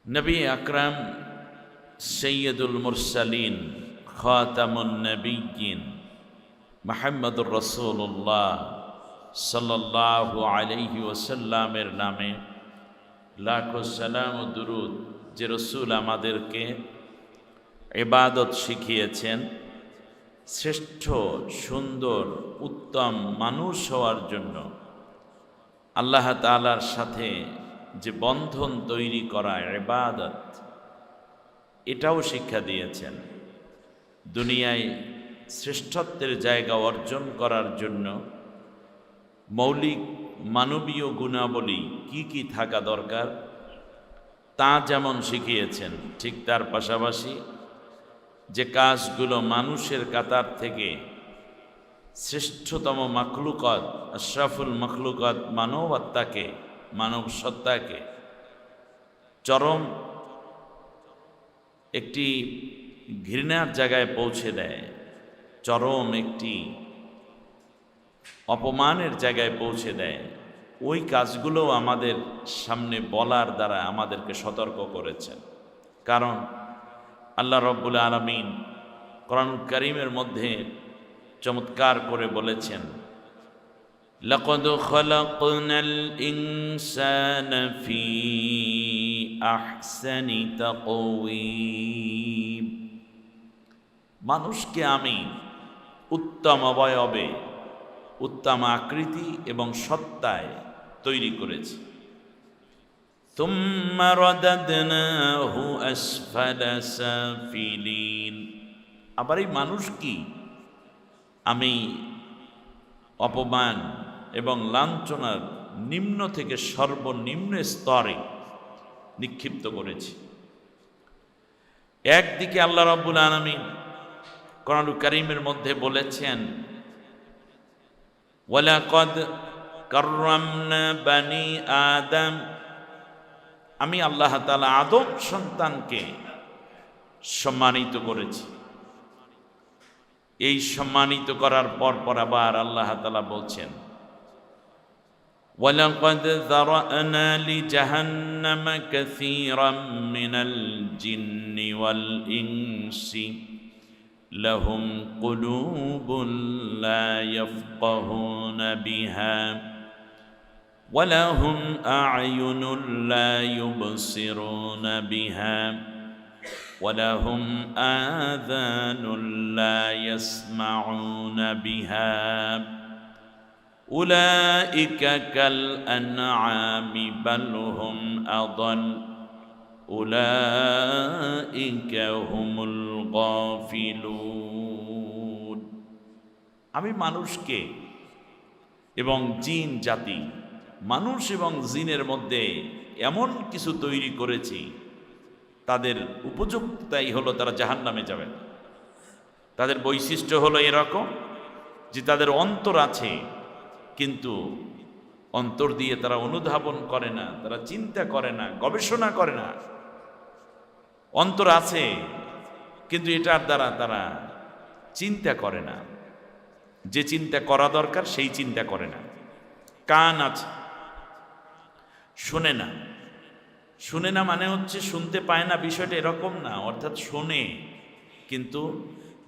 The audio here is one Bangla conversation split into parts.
নবী আকরাম সৈয়দুল মুরসালিন খাতামুন নবিয়্যিন মুহাম্মদুর রাসূলুল্লাহ সাল্লাল্লাহু আলাইহি ওয়াসাল্লামের নামে লাখো সালাম ও দুরুদ। যে রসূল আমাদেরকে ইবাদত শিখিয়েছেন, শ্রেষ্ঠ সুন্দর উত্তম মানুষ হওয়ার জন্য আল্লাহ তাআলার সাথে যে বন্ধন তৈরি করা ইবাদত, এটাও শিক্ষা দিয়েছেন। দুনিয়ায় শ্রেষ্ঠত্বের জায়গা অর্জন করার জন্য মৌলিক মানবীয় গুণাবলী কি কি থাকা দরকার তা যেমন শিখিয়েছেন, ঠিক তার পাশাপাশি যে কাজগুলো মানুষের কাতার থেকে শ্রেষ্ঠতম মাখলুকাত, আশরাফুল মাখলুকাত মানবতাকে, মানব সত্তাকে চরম একটি ঘৃণার জায়গায় পৌঁছে দেয়, চরম একটি অপমানের জায়গায় পৌঁছে দেয়, ওই কাজগুলো আমাদের সামনে বলার দ্বারা আমাদেরকে সতর্ক করেছেন। কারণ আল্লাহ রব্বুল আলামিন কোরআনুল কারীমের মধ্যে চমৎকার করে বলেছেন, লাকাদ খালাকনাল ইনসানা ফি আহসানি তাকওয়িম। মানুষকে আমি উত্তম অবয়বে, উত্তম আকৃতি এবং সত্তায় তৈরি করেছি। তুম্মা রাদাদনাহু আসফালা সাফিলিন। আবার এই মানুষ কি আমি অপমান এবং লাঞ্ছনার নিম্ন থেকে সর্বনিম্ন স্তরে নিক্ষিপ্ত করেছি। একদিকে আল্লাহ রাব্বুল আলামিন কোরআনুল কারীমের মধ্যে বলেছেন, ওয়ালাকাদ কাররামনা বানি আদম। আমি আল্লাহ তাআলা আদম সন্তানকে সম্মানিত করেছি। এই সম্মানিত করার পর আবার আল্লাহ তাআলা বলছেন, ওয়ালাকাদ যারানা লিজাহান্নামা কাসীরাম মিনাল জিন্নি ওয়াল ইনসি লাহুম কুলুবুন লা ইয়াফকাহুনা বিহা ওয়ালাহুম আ'য়ুনুন লা ইউবসিরুনা বিহা ওয়ালাহুম আযানুন লা ইয়াসমাউনা বিহা উলাইকা কাল আনআমি বাল হুম আদাল উলাইকা হুমুল গাফিলুন। আমি মানুষকে এবং জিন জাতি, মানুষ এবং জিনের মধ্যে এমন কিছু তৈরি করেছি, তাদের উপযুক্ততাই হলো তারা জাহান্নামে যাবে। তাদের বৈশিষ্ট্য হলো এরকম যে তাদের অন্তর আছে, কিন্তু অন্তর দিয়ে তারা অনুধাবন করে না, তারা চিন্তা করে না, গবেষণা করে না। অন্তর আছে কিন্তু এটার দ্বারা তারা চিন্তা করে না, যে চিন্তা করা দরকার সেই চিন্তা করে না। কান আছে, শোনে না। শুনে না মানে হচ্ছে শুনতে পায় না, বিষয়টা এরকম না। অর্থাৎ শোনে, কিন্তু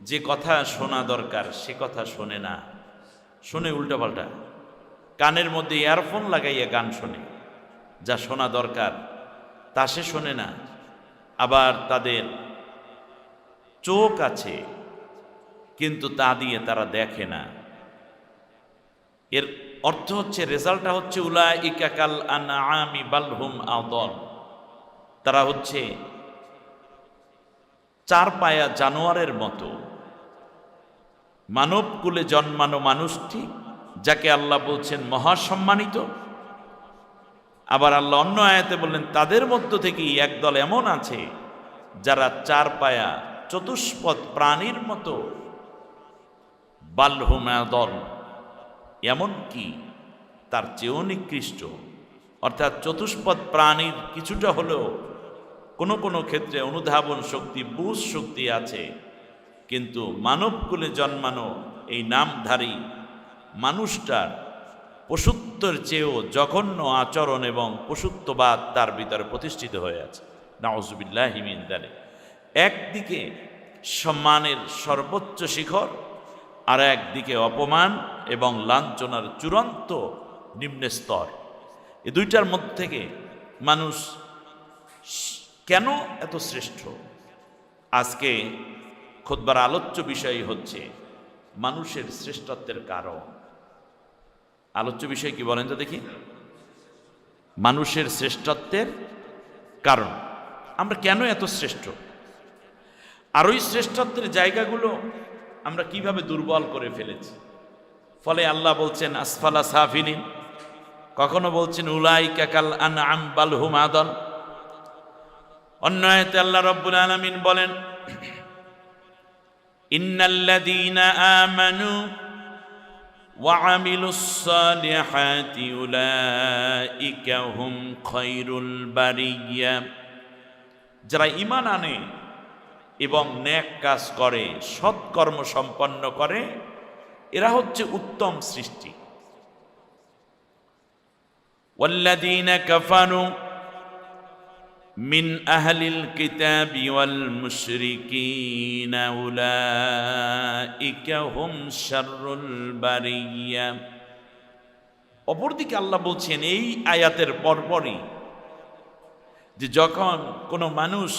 যে কথা শোনা দরকার সে কথা শোনে না, শোনে উল্টাপাল্টা। কানের মধ্যে ইয়ারফোন লাগাইয়া গান শোনে, যা শোনা দরকার তা সে শোনে না। আবার তাদের চোখ আছে কিন্তু তা দিয়ে তারা দেখে না। এর অর্থ হচ্ছে, রেজাল্টটা হচ্ছে উলাইকা কাল আনআমি বাল হুম আদাল। তারা হচ্ছে চার পায়া জানোয়ারের মতো। মানব কুলে জন্মানো মানুষটি, যাকে আল্লাহ বলছেন মহাসম্মানিত, আবার আল্লাহ অন্য আয়াতে বললেন তাদের মধ্য থেকেই একদল এমন আছে যারা চার পায়া চতুষ্পদ প্রাণীর মতো। বাল হুম আদাল, এমন কি তার চেয়েও নিকৃষ্ট। অর্থাৎ চতুষ্পদ প্রাণীর কিছুটা হলেও কোনো কোনো ক্ষেত্রে অনুধাবন শক্তি, বুঝ শক্তি আছে, কিন্তু মানবকুলে জন্মানো এই নামধারী মানুষটার পশুত্বের চেয়েও জঘন্য আচরণ এবং পশুত্ববাদ তার ভিতরে প্রতিষ্ঠিত হয়ে আছে। নাউযুবিল্লাহি মিন যালিক। একদিকে সম্মানের সর্বোচ্চ শিখর, আর একদিকে অপমান এবং লাঞ্ছনার চূড়ান্ত নিম্ন স্তর। এই দুইটার মধ্যে থেকে মানুষ কেন এত শ্রেষ্ঠ? আজকে খুতবার আলোচ্য বিষয় হচ্ছে মানুষের শ্রেষ্ঠত্বের কারণ। আলোচ্য বিষয় কি বলেন তো দেখি? মানুষের শ্রেষ্ঠত্বের কারণ। আমরা কেন এত শ্রেষ্ঠ, আর ওই শ্রেষ্ঠত্বের জায়গাগুলো আমরা কিভাবে দুর্বল করে ফেলেছি। ফলে আল্লাহ বলছেন আসফালা সাফিলিন, কখনো বলছেন উলাইকা কাল আনআম বাল হুম আদল। অন্য আয়াতে আল্লাহ রাব্বুল আলামিন বলেন ইন্নাল্লাযীনা আমানু ওয়া আমিলুস সালিহাতি উলাইকা হুম খায়রুল বারিয়া। যারা ঈমান আনে এবং নেক কাজ করে, সৎকর্ম সম্পন্ন করে, এরা হচ্ছে উত্তম সৃষ্টি। ওয়াল্লাযীনা কাফারু মিন আহলিল কিতাবি ওয়াল মুশরিকিনা উলাইকা হুম শাররুল বারিয়া। অপরদিকে আল্লাহ বলছেন এই আয়াতের পরপরই যে যখন কোনো মানুষ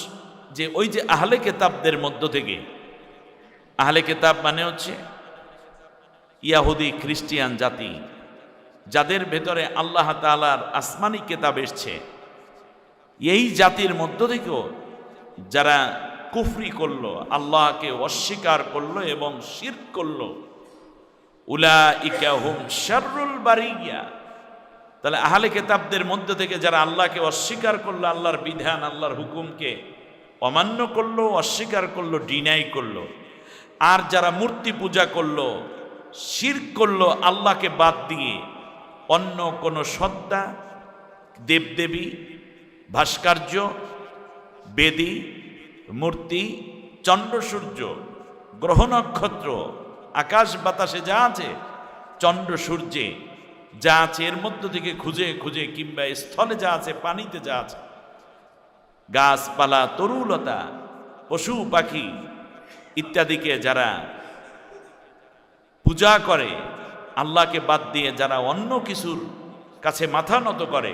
যে ওই যে আহলে কিতাবদের মধ্য থেকে, আহলে কিতাব মানে হচ্ছে ইয়াহুদি খ্রিস্টিয়ান জাতি, যাদের ভেতরে আল্লাহ তাআলার আসমানি কিতাব এসছে, এই জাতির মধ্য থেকেও যারা কুফরি করলো, আল্লাহকে অস্বীকার করলো এবং শিরক করলো, উলাইকা হুম শাররুল বারিয়া। তাহলে আহলে কিতাবদের মধ্য থেকে যারা আল্লাহকে অস্বীকার করলো, আল্লাহর বিধান, আল্লাহর হুকুমকে অমান্য করলো, অস্বীকার করলো, ডিনাই করলো, আর যারা মূর্তি পূজা করলো, শিরক করলো, আল্লাহকে বাদ দিয়ে অন্য কোনো সত্তা, দেবদেবী, ভাস্কর্য, বেদী, মূর্তি, চন্দ্র সূর্য, গ্রহ নক্ষত্র, আকাশ বাতাসে যা আছে, চন্দ্র সূর্যে যা আছে, এর মধ্য থেকে খুঁজে খুঁজে, কিংবা স্থলে যা আছে, পানিতে যা আছে, গাছপালা, তরুলতা, পশু পাখি ইত্যাদিকে যারা পূজা করে, আল্লাহকে বাদ দিয়ে যারা অন্য কিছুর কাছে মাথা নত করে,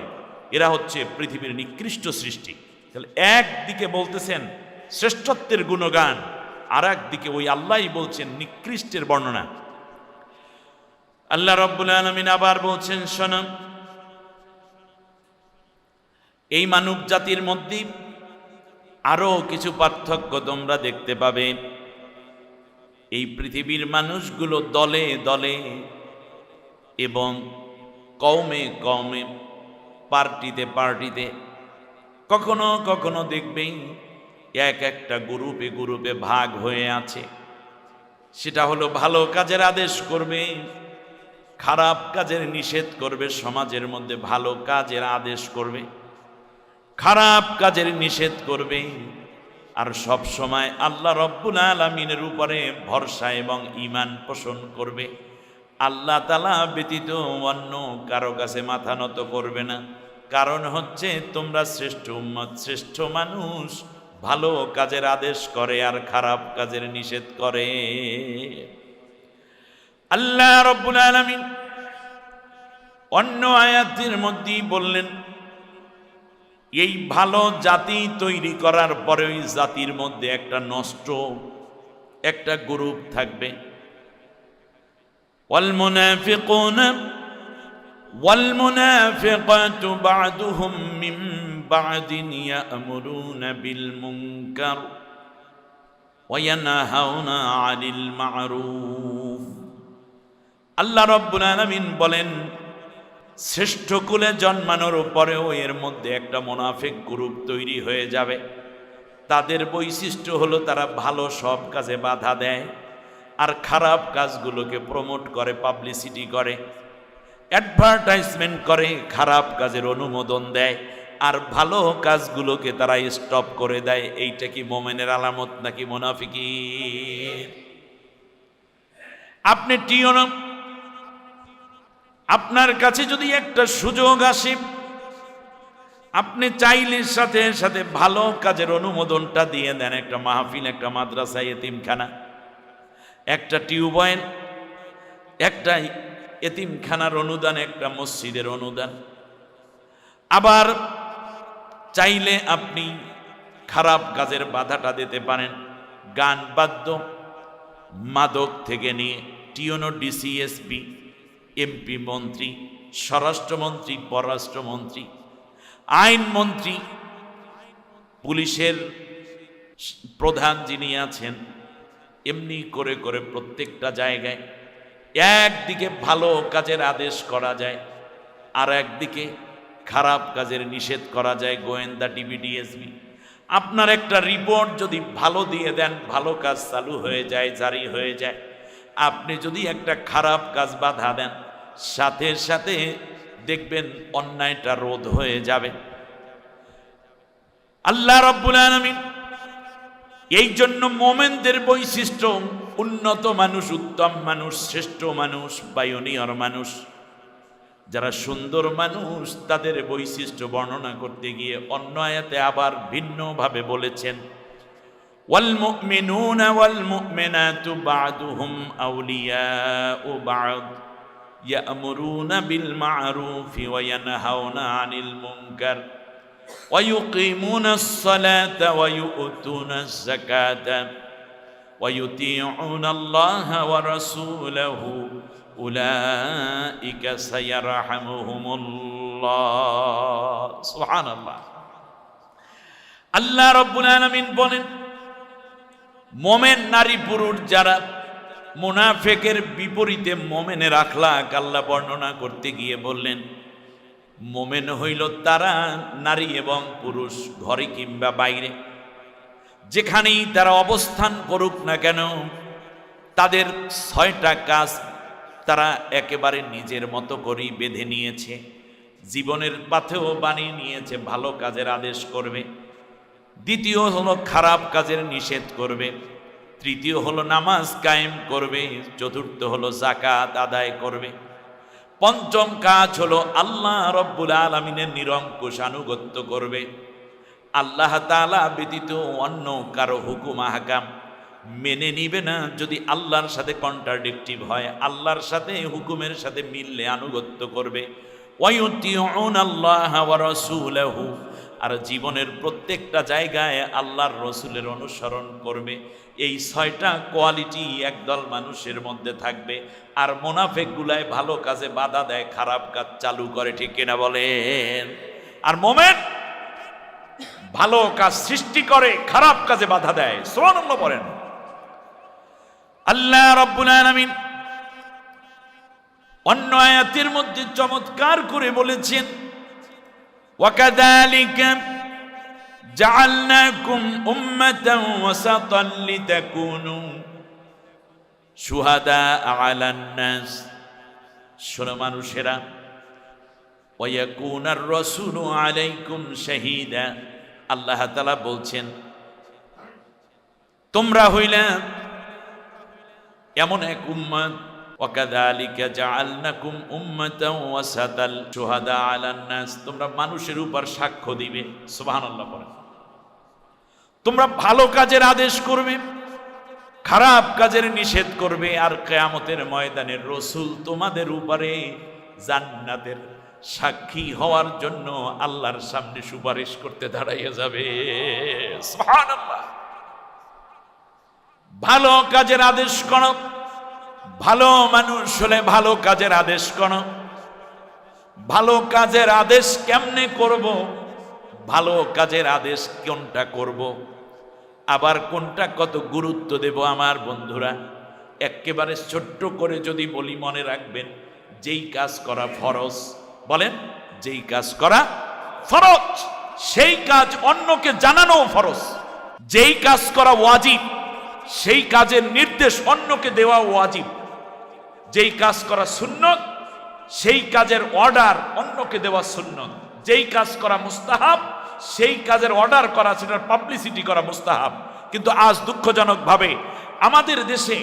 এরা হচ্ছে পৃথিবীর নিকৃষ্ট সৃষ্টি। তাহলে একদিকে বলতেছেন শ্রেষ্ঠত্বের গুণগান, আর একদিকে ওই আল্লাহই বলছেন নিকৃষ্টের বর্ণনা। আল্লাহ রাব্বুল আলামিন আবার বলছেন, শোনো, এই মানব জাতির মধ্যে আরো কিছু পার্থক্য তোমরা দেখতে পাবে। এই পৃথিবীর মানুষগুলো দলে দলে এবং কওমে কওমে, পার্টিতে পার্টিতে, কখনো কখনো দেখবে এক একটা গ্রুপে গ্রুপে ভাগ হয়ে আছে। সেটা হলো ভালো কাজের আদেশ করবে, খারাপ কাজের নিষেধ করবে, সমাজের মধ্যে ভালো কাজের আদেশ করবে, খারাপ কাজের নিষেধ করবে, আর সব সময় আল্লাহ রব্বুল আলামিনের উপরে ভরসা এবং ঈমান পোষণ করবে। আল্লাহ তাআলা ব্যতীত অন্য কারো কাছে মাথা নত করবে না। কারণ হচ্ছে তোমরা শ্রেষ্ঠ উম্মত, শ্রেষ্ঠ মানুষ, ভালো কাজের আদেশ করে আর খারাপ কাজের নিষেধ করে। আল্লাহ রব্বুল আলামিন অন্য আয়াতের মধ্যে বললেন, এই ভালো জাতি তৈরি করার পরে ওই জাতির মধ্যে একটা নষ্ট একটা গ্রুপ থাকবে। ওয়াল মুনাফিকুনা ওয়াল মুনাফিকাতু বা'দুহুম মিন বা'দিন ইয়া'মুরুনা বিল মুনকার ওয়া ইয়ানহাউনা 'আনিল মা'রুফ। আল্লাহ রাব্বুল আলামিন বলেন, শ্রেষ্ঠ কুলে জন্মানোর পরেও এর মধ্যে একটা মুনাফিক গ্রুপ তৈরি হয়ে যাবে। তাদের বৈশিষ্ট্য হলো তারা ভালো সব কাজে বাধা দেয়, আর খারাপ কাজগুলোকে প্রমোট করে, পাবলিসিটি করে, অ্যাডভার্টাইজমেন্ট করে, খারাপ কাজের অনুমোদন দেয়, আর ভালো কাজগুলোকে তারা স্টপ করে দেয়। এইটা কি মোমেনের আলামত নাকি মুনাফিকি? আপনি টিওনা, আপনার কাছে যদি একটা সুযোগ আসে, আপনি চাইলে সাথে সাথে ভালো কাজের অনুমোদনটা দিয়ে দেন। একটা মাহফিল, একটা মাদ্রাসা, এতিমখানা, একটা টিউবওয়েল, একটা এতিমখানার অনুদান, একটা মসজিদের অনুদান। আবার চাইলে আপনি খারাপ কাজের বাধাটা দিতে পারেন। গান বাদ্য, মাদক থেকে নিয়ে টিওনো, ডিসিএসপি, এমপি, মন্ত্রী, স্বরাষ্ট্রমন্ত্রী, পররাষ্ট্রমন্ত্রী, আইনমন্ত্রী, পুলিশের প্রধান যিনি আছেন, এমনি করে করে প্রত্যেকটা জায়গায় একদিকে ভালো কাজের আদেশ করা যায়, আর একদিকে খারাপ কাজের নিষেধ করা যায়। গোয়েন্দা, টিভি, ডিএসবি, আপনার একটা রিপোর্ট যদি ভালো দিয়ে দেন, ভালো কাজ চালু হয়ে যায়, জারি হয়ে যায়। আপনি যদি একটা খারাপ কাজ বাধা দেন, সাথে সাথে দেখবেন অন্যায়টা রোধ হয়ে যাবে। আল্লাহ রাব্বুল আলামিন এই জন্য মোমেনদের বৈশিষ্ট্য, উন্নত মানুষ, উত্তম মানুষ, শ্রেষ্ঠ মানুষ, বায়নীয় মানুষ, যারা সুন্দর মানুষ, তাদের বৈশিষ্ট্য বর্ণনা করতে গিয়ে অন্য আয়াতে আবার ভিন্নভাবে বলেছেন, ওয়াল মুমিনুনা ওয়াল মুমিনাতু বা'দুহুম আউলিয়াউ বা'দ ইয়া'মুরুনা বিল মা'রুফি ওয়া ইয়ানহাউনা আনিল মুনকার ওয়া ইউকিমুনাস সালাতা ওয়া ইউতুনাজ যাকাতা ওয়া ইউতিউনা আল্লাহা ওয়া রাসূলাহু উলাইকা সায়ারহামুহুমুল্লাহ। সুবহানাল্লাহ। আল্লাহ রাব্বুল আলামিন বলেন, মোমেন নারী পুরুষ যারা, মুনাফিকের বিপরীতে মোমেনের আখলাক আল্লাহ বর্ণনা করতে গিয়ে বললেন, মোমেন হইল তারা, নারী এবং পুরুষ, ঘরে কিংবা বাইরে, যেখানেই তারা অবস্থান করুক না কেন, তাদের 6টা কাজ তারা একেবারে নিজের মতো করেই বেঁধে নিয়েছে, জীবনের পাথেও বানিয়ে নিয়েছে। ভালো কাজের আদেশ করবে, দ্বিতীয় হলো খারাপ কাজের নিষেধ করবে, তৃতীয় হলো নামাজ কায়েম করবে, চতুর্থ হলো যাকাত আদায় করবে, পঞ্চম কাজ হলো আল্লাহ রব্বুল আলামিনের নিরঙ্কুশ আনুগত্য করবে। আল্লাহ তাআলা ব্যতীত অন্য কারো হুকুম আহকাম মেনে নিবে না। যদি আল্লাহর সাথে কন্ট্রাডিক্টিভ হয়, আল্লাহর সাথে হুকুমের সাথে মিললে আনুগত্য করবে। ওয়ায়ুতিউনা আল্লাহ ওয়া রাসূলাহু, আর জীবনের প্রত্যেকটা জায়গায় আল্লাহর রসুলের অনুসরণ করবে। এই 6টা কোয়ালিটি একদল মানুষের মধ্যে থাকবে। আর মুনাফিক গুলায় ভালো কাজে বাধা দেয়, খারাপ কাজ চালু করে, ঠিক কিনা বলেন? আর মুমিন ভালো কাজ সৃষ্টি করে, খারাপ কাজে বাধা দেয়। সুবহানাল্লাহ বলেন। আল্লাহ রাব্বুল আলামিন অন্য আয়াতের মধ্যে চমৎকার করে বলেছেন, وَكَذَلِكَ جَعَلْنَاكُمْ أُمَّةً وَسَطًا لِتَكُونُوا شُهَدَاءَ عَلَى النَّاسِ। শোনো মানুষেরা, وَيَكُونَ الرَّسُولُ عَلَيْكُمْ شَهِيدًا। আল্লাহ তাআলা বলছেন, তোমরা হইলে এমন এক উম্মত, وَكَذَلِكَ جَعَلْنَاكُمْ أُمَّةً وَسَطًا شُهَدَاءَ عَلَى النَّاسِ। তোমরা মানুষের উপর সাক্ষ্য দিবে। সুবহানাল্লাহ বলেন। তোমরা ভালো কাজের আদেশ করবে, খারাপ কাজের নিষেধ করবে, আর কিয়ামতের ময়দানে রাসূল তোমাদের উপরে জান্নাতের সাক্ষী হওয়ার জন্য আল্লাহর সামনে সুপারিশ করতে দাঁড়াইয়া যাবে। সুবহানাল্লাহ। ভালো কাজের আদেশ করো, ভালো মানুষ হলে ভালো কাজের আদেশ করো। ভালো কাজের আদেশ কেমনে করব, ভালো কাজের আদেশ কোনটা করব, আবার কোনটা কত গুরুত্ব দেব, আমার বন্ধুরা একেবারে ছোট্ট করে যদি বলি, মনে রাখবেন, যেই কাজ করা ফরজ, বলেন যেই কাজ করা ফরজ, সেই কাজ অন্যকে জানানো ফরজ। যেই কাজ করা ওয়াজিব, সেই কাজের নির্দেশ অন্যকে দেওয়া ওয়াজিব। যেই কাজ করা সুন্নত, সেই কাজের অর্ডার অন্যকে দেওয়া সুন্নত। যেই কাজ করা মুস্তাহাব, সেই কাজের অর্ডার করা, সেটার পাবলিসিটি করা মুস্তাহাব। কিন্তু আজ দুঃখজনকভাবে আমাদের দেশে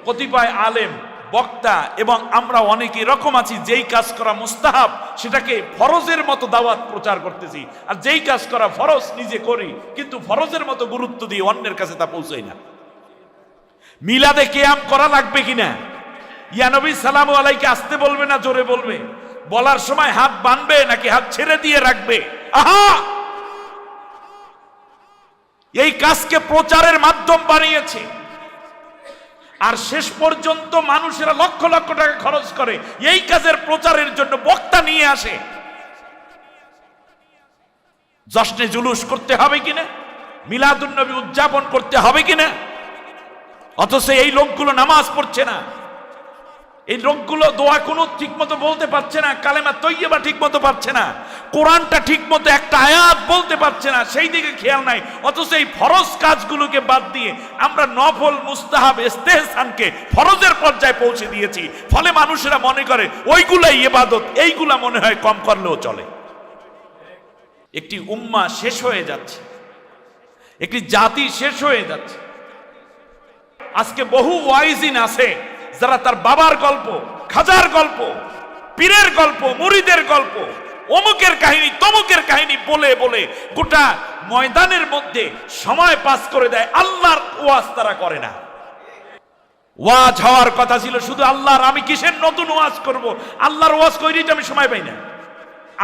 কতিপয় আলেম বক্তা এবং আমরা অনেকে এরকম আছি, যেই কাজ করা মুস্তাহাব সেটাকে ফরজের মতো দাওয়াত প্রচার করতেছি, আর যেই কাজ করা ফরজ নিজে করি কিন্তু ফরজের মতো গুরুত্ব দিয়ে অন্যের কাছে তা পৌঁছাই না। মিলাদে কিয়াম করা লাগবে কিনা, ইয়া নবী সালামু আলাইকে আসতে বলবে না জোরে বলবে, বলার সময় হাত বাঁধবে নাকি হাত ছেড়ে দিয়ে রাখবে? আহা, এই কাজকে প্রচারের মাধ্যম বানিয়েছে, আর শেষ পর্যন্ত মানুষেরা লক্ষ লক্ষ টাকা খরচ করে এই কাজের প্রচারের জন্য, বক্তা নিয়ে আসে। জশ্নে জুলুস করতে হবে কিনা, মিলাদুন নবী উদযাপন করতে হবে কিনা, অথচ এই লোকগুলো নামাজ পড়ছে না, এই লোকগুলো দোয়া কুনুত ঠিক মতো বলতে পারছে না, কালেমা তৈয়বা ঠিক মতো পারছে না, কোরআনটা ঠিক মতো একটা আয়াত বলতে পারছে না, সেই দিকে খেয়াল নাই। অথচ এই ফরজ কাজগুলোকে বাদ দিয়ে আমরা নফল, মুস্তাহাব, ইস্তেহসানকে ফরজের পর্যায়ে পৌঁছে দিয়েছি। ফলে মানুষেরা মনে করে ওইগুলাই ইবাদত, এইগুলা মনে হয় কম করলেও চলে। একটি উম্মাহ শেষ হয়ে যাচ্ছে, একটি জাতি শেষ হয়ে যাচ্ছে। আজকে বহু ওয়াইজিন আছে যারা তার বাবার গল্প, খাজার গল্প, পীরের গল্প, মুরিদের গল্প, অমুকের কাহিনী, তমুকের কাহিনী বলে বলে গোটা ময়দানের মধ্যে সময় পাস করে দেয়। আল্লাহর ওয়াজ তারা করে না। ওয়াজ হওয়ার কথা ছিল শুধু আল্লাহর, আমি কিসের নতুন ওয়াজ করব? আল্লাহর ওয়াজ কইরিতে আমি সময় পাই না,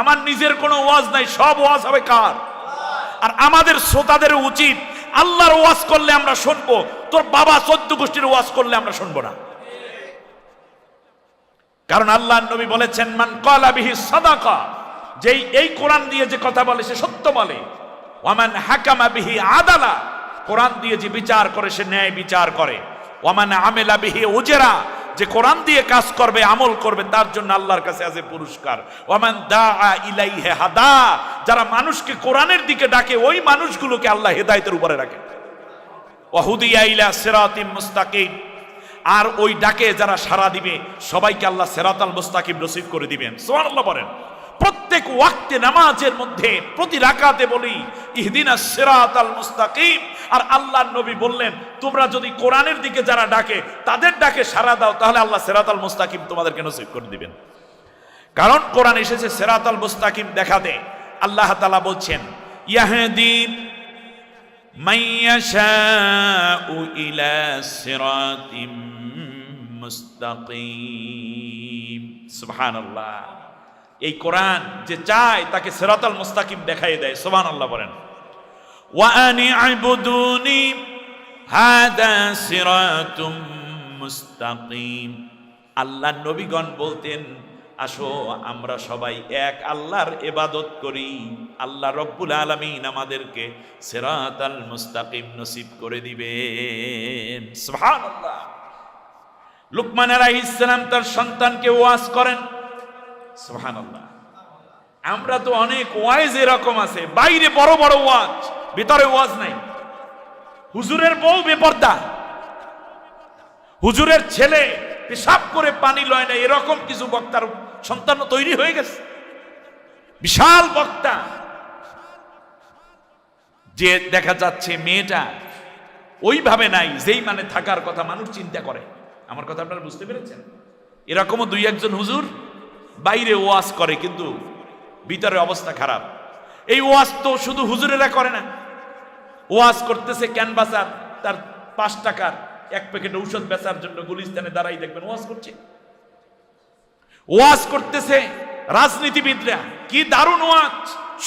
আমার নিজের কোনো ওয়াজ নাই, সব ওয়াজ হবে কার? আর আমাদের শ্রোতাদের উচিত আল্লাহর ওয়াজ করলে আমরা শুনবো, তোর বাবা 14 গোষ্ঠীর ওয়াজ করলে আমরা শুনবো না। কারণ আল্লাহর নবী বলেছেন, মান ক্বালা বিহি সাদাকা, যেই এই কোরআন দিয়ে যে কথা বলে সে সত্য বলে, ওয়ামান হাকামা বিহি আদালা, কোরআন দিয়ে যে বিচার করে সে ন্যায় বিচার করে, ওয়ামান আমিলা বিহি উজরা, যে কোরআন দিয়ে কাজ করবে, আমল করবে, তার জন্য আল্লাহর কাছে আছে পুরস্কার, ওয়ামান দাআ ইলাইহি হাদা, যারা মানুষকে কোরআনের দিকে ডাকে ওই মানুষগুলোকে আল্লাহ হেদায়েতের উপরে রাখে, ওয়াহুদিয়া ইলা সিরাতিম মুস্তাকিম, আর ওই ডাকে যারা সাড়া দিবে সবাইকে আল্লাহ সিরাতাল মুস্তাকিম নসিব করে দিবেন। সুবহানাল্লাহ বলেন। প্রত্যেক ওয়াক্তে নামাজের মধ্যে প্রতি রাকাতে বলি ইহদিনাস সিরাতাল মুস্তাকিম, আর আল্লাহর নবী বললেন তোমরা যদি কোরআনের দিকে যারা ডাকে তাদের ডাকে সাড়া দাও তাহলে আল্লাহ সিরাতাল মুস্তাকিম তোমাদেরকে নসিব করে দিবেন। কারণ কোরআন এসেছে সিরাতাল মুস্তাকিম দেখাতে। আল্লাহ তাআলা বলছেন, ইয়াহদি মাইয়াশাউ ইলা সিরাতিম মুস্তাকিম। সুবহানাল্লাহ। এই কোরআন যে চায় তাকে সিরাতাল মুস্তাকিম দেখাই দেয়। সুবহানাল্লাহ বলেন। ওয়া আনি আবুদুনি হাদা সিরাতুম মুস্তাকিম। আল্লাহর নবীগণ বলতেন, আসো আমরা সবাই এক আল্লাহর ইবাদত করি, আল্লাহ রব্বুল আলামিন আমাদেরকে সিরাতাল মুস্তাকিম নসিব করে দিবেন। সুবহানাল্লাহ। লুকমান আলাইহিস সালাম তার সন্তানকে ওয়াজ করেন। সুবহানাল্লাহ। আমরা তো অনেক ওয়াজ এরকম আছে, বাইরে বড় বড় ওয়াজ, ভিতরে ওয়াজ নাই। হুজুরের বউ বেপর্দা, হুজুরের ছেলে পেশাব করে পানি লয় না, এরকম কিছু বক্তার সন্তান তৈরি হয়ে গেছে। বিশাল বক্তা, যে দেখা যাচ্ছে মেয়েটা ওইভাবে নাই যেই মানে থাকার কথা মানুষ চিন্তা করে। আমার কথা আপনারা বুঝতে পেরেছেন? এরকমও দুই একজন হুজুর বাইরে ওয়াজ করে কিন্তু ভিতরে অবস্থা খারাপ। এই ওয়াজ তো শুধু হুজুরেরা করে না, ওয়াজ করতেছে ক্যানভাসার, তার 5 টাকার এক প্যাকেট ঔষধ বেচার জন্য গুলিস্তানে দাঁড়াই দেখবেন ওয়াজ করছে। ওয়াজ করতেছে রাজনীতিবিদরা, কি দারুণ ওয়াজ,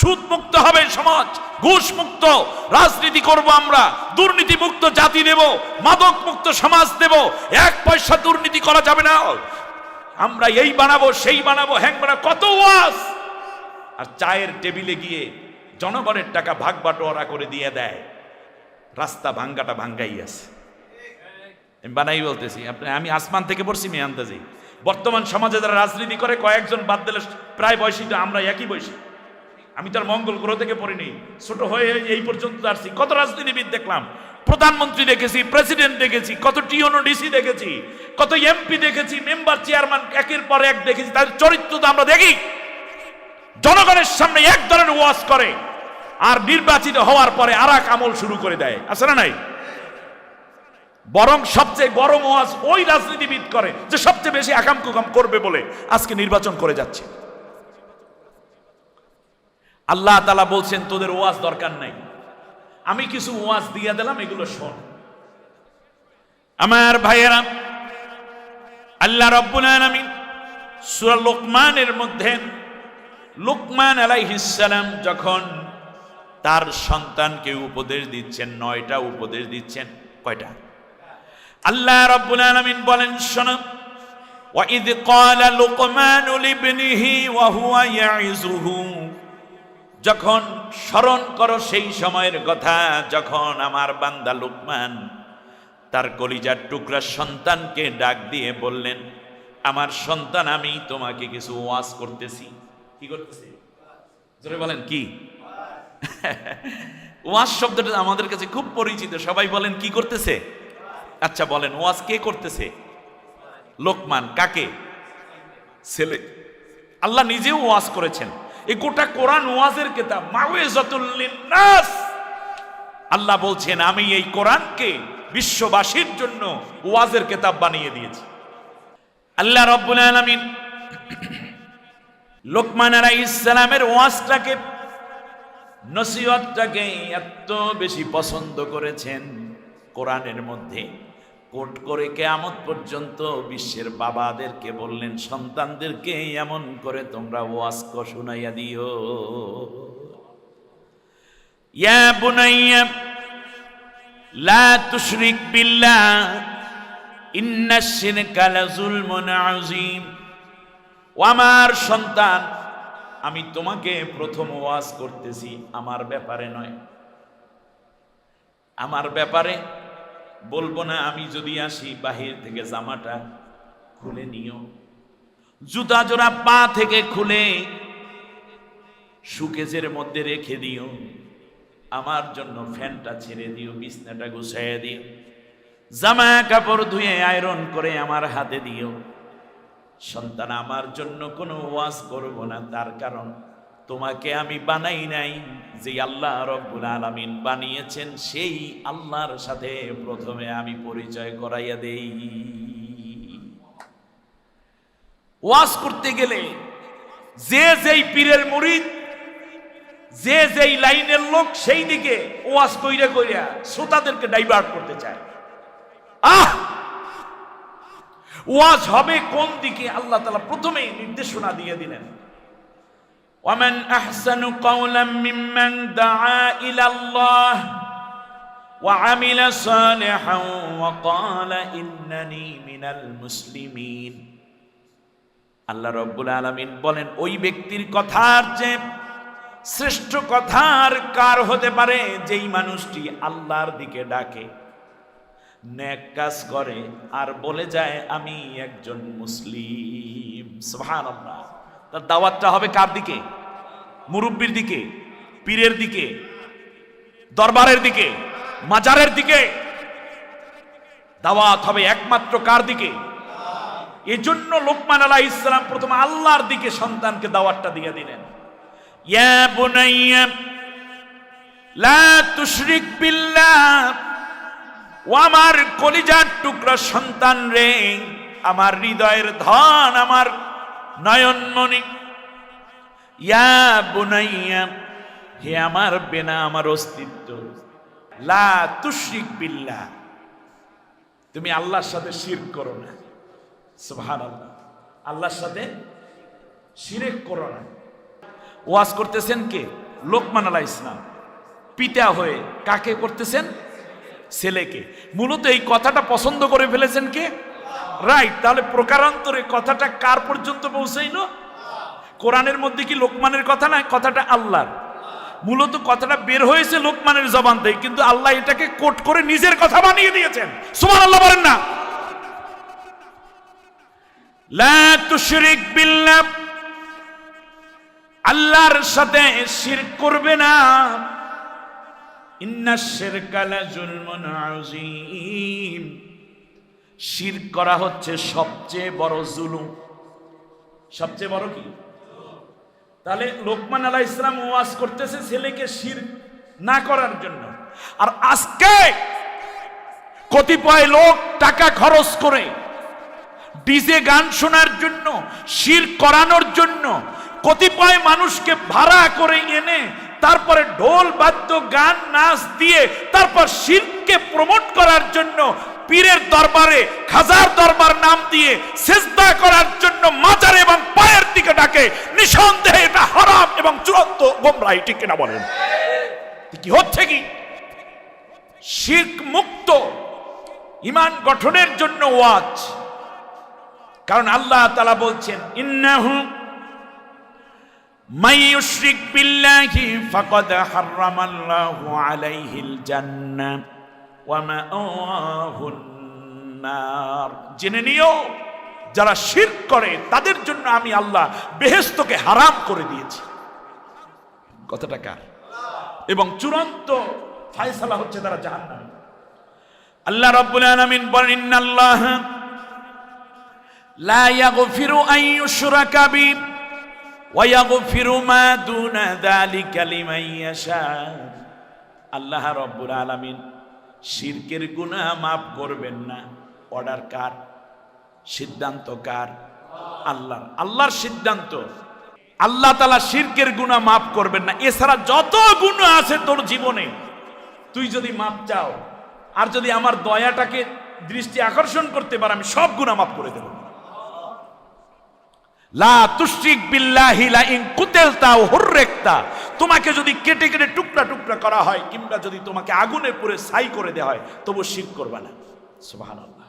সুদ মুক্ত হবে সমাজ, ঘুষ মুক্ত রাজনীতি করব আমরা, দুর্নীতি মুক্ত জাতি দেব, মাদক মুক্ত সমাজ দেব, 1 পয়সা দুর্নীতি করা যাবে না, আমরা এই বানাবো সেই বানাবো, হ্যাং বানাবো, কত ওয়াজ। আর চায়ের টেবিলে গিয়ে জনগণের টাকা ভাগ বাটোয়ারা করে দিয়ে দেয়। রাস্তা ভাঙ্গাটা ভাঙ্গাই আছে, আমি বানাই বলতেছি, আমি আসমান থেকে পড়ছি মেয়ে আন্দাজি। বর্তমান সমাজে যারা রাজনীতি করে কয়েকজন বাদ দিলে প্রায় বয়সী তো আমরা একই বয়সী। আমি তার মঙ্গল গ্রহ থেকে পড়িনি, ছোট হয়ে এই পর্যন্ত আসছি। কত রাজনীতিবিদ দেখলাম, প্রধানমন্ত্রী দেখেছি, প্রেসিডেন্ট দেখেছি, কত টিওনো ডিসি দেখেছি, কত এমপি দেখেছি, মেম্বার চেয়ারম্যান একের পর এক দেখেছি। তাদের চরিত্র তো আমরা দেখি। জনগণের সামনে এক ধরনের ওয়াজ করে আর নির্বাচিত হওয়ার পরে আর এক আমল শুরু করে দেয়, আছে না নাই? বরং সবচেয়ে গরম ওয়াজ ওই রাজনীতিবিদ করে যে সবচেয়ে বেশি আকাম কুকাম করবে বলে আজকে নির্বাচন করে যাচ্ছে। আল্লাহ তাআলা বলছেন তোদের ওয়াজ দরকার নাই, আমি কিছু ওয়াজ দিয়ে দিলাম, এগুলো শোন। আমার ভাইয়েরা, আল্লাহ রাব্বুল আলামিন সূরা লোকমানের মধ্যে লোকমান আলাইহিস সালাম যখন তার সন্তানকে উপদেশ দিচ্ছেন, 9টা উপদেশ দিচ্ছেন। কয়টা? আল্লাহ রাব্বুল আলামিন বলেন শোনো, ওয়া ইয ক্বালা লুকমানু লিবনিহি ওয়া হুয়া ইয়াইযুহু, যখন স্মরণ করো সেই সময়ের কথা যখন আমার বান্দা লোকমান তার কলিজার টুকরা সন্তানকে ডাক দিয়ে বললেন, আমার সন্তান আমি তোমাকে কিছু ওয়াজ করতেছি। কি করতেছি? জোরে বলেন কি? ওয়াজ শব্দটা আমাদের কাছে খুব পরিচিত, সবাই বলেন কি করতেছে? আচ্ছা বলেন, ওয়াজ কে করতেছে? লোকমান। কাকে? ছেলে। আল্লাহ নিজেও ওয়াজ করেছেন। এই গোটা কোরআন ওয়াজের কিতাব, মাউইজাতুল লিন্নাস। আল্লাহ বলছেন আমি এই কোরআনকে বিশ্ববাসীর জন্য ওয়াজের কিতাব বানিয়ে দিয়েছি। আল্লাহ রাব্বুল আলামিন লোকমান আলাইহিস সালামের ওয়াজটাকে, নসিহতটাকে এত বেশি পছন্দ করেছেন কোরআনের মধ্যে, কোট করে কিয়ামত পর্যন্ত বিশ্বের বাবাদেরকে বললেন সন্তানদেরকে এমন করে তোমরা ওয়াজ শুনাইয়া দিও। ইয়া বুনাইয়া লা তুশরিক বিল্লাহ ইন্নাশ শিরকা লাযুলমুন আযীম। ও আমার সন্তান, আমি তোমাকে প্রথম ওয়াজ করতেছি আমার ব্যাপারে নয়, আমার ব্যাপারে বলবো না। আমি যদি আসি বাহির থেকে জামাটা খুলে নিও, জুতা জোড়া পা থেকে খুলে সুকেজের মধ্যে রেখে দিও, আমার জন্য ফ্যানটা ছেড়ে দিও, বিছনাটা গুছাইয়া দিও, জামা কাপড় ধুয়ে আয়রন করে আমার হাতে দিও। সন্তান, আমার জন্য কোনো ওয়াজ করব না, তার কারণ তোমাকে আমি বানাই নাই, যে আল্লাহ রব্বুল আলামিন বানিয়েছেন সেই আল্লাহর সাথে প্রথমে আমি পরিচয় করাইয়া দেই। ওয়াজ করতে গেলে যে যেই পীরের মুরিদ, যে যেই লাইনের লোক, সেই দিকে ওয়াজ কইরা কইরা শ্রোতাদেরকে ডাইভার্ট করতে চায়। ওয়াজ হবে কোন দিকে আল্লাহ তাআলা প্রথমেই নির্দেশনা দিয়ে দিলেন, ওয়ামান আহসানু কাওলাম মিম্মান দাআ ইলাল্লাহ ওয়া আমিলা সালিহান ওয়া ক্বালা ইন্নানি মিনাল মুসলিমিন। আল্লাহ রাব্বুল আলামিন বলেন ওই ব্যক্তির কথার যে শ্রেষ্ঠ কথার কার হতে পারে, যেই মানুষটি আল্লাহর দিকে ডাকে, নেক কাজ করে আর বলে যায় আমি একজন মুসলিম। সুবহানাল্লাহ। তার দাওয়াতটা হবে কার দিকে? মুরব্বির দিকে, পীরের দিকে, দরবারের দিকে, মাজারের দিকে। দাওয়াত হবে একমাত্র কার দিকে? এজন্য লোকমান আলাইহিস সালাম প্রথমে আল্লাহর দিকে সন্তানকে দাওয়াতটা দিয়ে দিলেন। ইয়া বুনাইয়া লা তুশরিক বিল্লাহ, ও আমার কলিজার টুকরা সন্তান রে, আমার হৃদয়ের ধন, আমার নয়নমণি। ইয়া বুনাইয়া, হে আমার বেনা, আমার অস্তিত্ব, লা তুশরিক বিল্লাহ, তুমি আল্লাহর সাথে শিরক করো না। সুবহানাল্লাহ। আল্লাহর সাথে শিরক করো না। ওয়াজ করতেছেন কে? লোকমান আলাইহিস সালাম পিতা হয়ে। কাকে করতেছেন? ছেলেকে। মূলত এই কথাটা পছন্দ করে ফেলেছেন কে? রাইট। তাহলে প্রকারান্তরে কথাটা কার পর্যন্ত পৌঁছাইলো? কোরআনের মধ্যে কি লোকমানের কথা না, কথাটা আল্লাহর। মূলত কথাটা বের হয়েছে লোকমানের জবান থেকে, কিন্তু আল্লাহ এটাকে কোট করে নিজের কথা বানিয়ে দিয়েছেন। সুবহানাল্লাহ বলেন না? লা তুশরিক বিল্লাহ, আল্লাহর সাথে শিরক করবে না। ইন্নাশ শিরকা লাযুলমুন আযীম, শিরক করা হচ্ছে সবচেয়ে বড় জুলুম। সবচেয়ে বড় কি? তাহলে লোকমান আলাইহিস সালাম ওয়াজ করতেছে ছেলেকে শিরক না করার জন্য। আর আজকে কতিপয় লোক টাকা খরচ করে ডিজে গান শোনার জন্য, শিরক করানোর জন্য, কতিপয় মানুষকে ভাড়া করে এনে তারপরে ঢোল বাদ্য গান নাচ দিয়ে তারপর শিরককে প্রমোট করার জন্য পীরের দরবারে, খাজার দরবার নাম দিয়ে সিজদা করার জন্য মাজার এবং পায়ের দিকে ডাকে। নিঃসন্দেহে এটা হারাম এবং চূড়ান্ত গোমরাহি, ঠিক কিনা বলেন? কি হচ্ছে কি? শিরক মুক্ত ঈমান গঠনের জন্য ওয়াজ। কারণ আল্লাহ তাআলা বলছেন, ইন্নাহু মাই ইউশরিক বিল্লাহি ফাকাদ হারামাল্লাহু আলাইহিল জান্নাহ ওয়া মাআহুন নার। জেনে নিও, যারা শিরক করে তাদের জন্য আমি আল্লাহ বেহেশতকে হারাম করে দিয়েছি। কথাটা কার? এবং চূড়ান্ত ফায়সালা হচ্ছে তারা জাহান্নামী। আল্লাহ রাব্বুল আলামিন বলেন, ইন্নাল্লাহ লা ইয়াগফিরু আন ইউশরাকা বি ওয়া ইয়াগফিরু মা দুনা যালিকা লিমান ইয়াশা। আল্লাহ রাব্বুল আলামিন শিরকের গুনাহ মাফ করবেন না। অর্ডার কার? সিদ্ধান্ত কার? আল্লাহর। আল্লাহর সিদ্ধান্ত। আল্লাহ তাআলা শিরকের গুনাহ মাফ করবেন না। এছাড়া যত গুনাহ আছে তোর জীবনে, তুই যদি মাফ চাও আর যদি আমার দয়াটাকে দৃষ্টি আকর্ষণ করতে পার, আমি সব গুনাহ মাফ করে দেব। লা তুশরিক বিল্লাহি লা ইন কুতিলতা ওয়া হুররিকতা। তোমাকে যদি কেটে কেটে টুকরা টুকরা করা হয় কিংবা যদি তোমাকে আগুনে পুড়ে ছাই করে দেওয়া হয়, তবু শিরক করবে না। সুবহানাল্লাহ।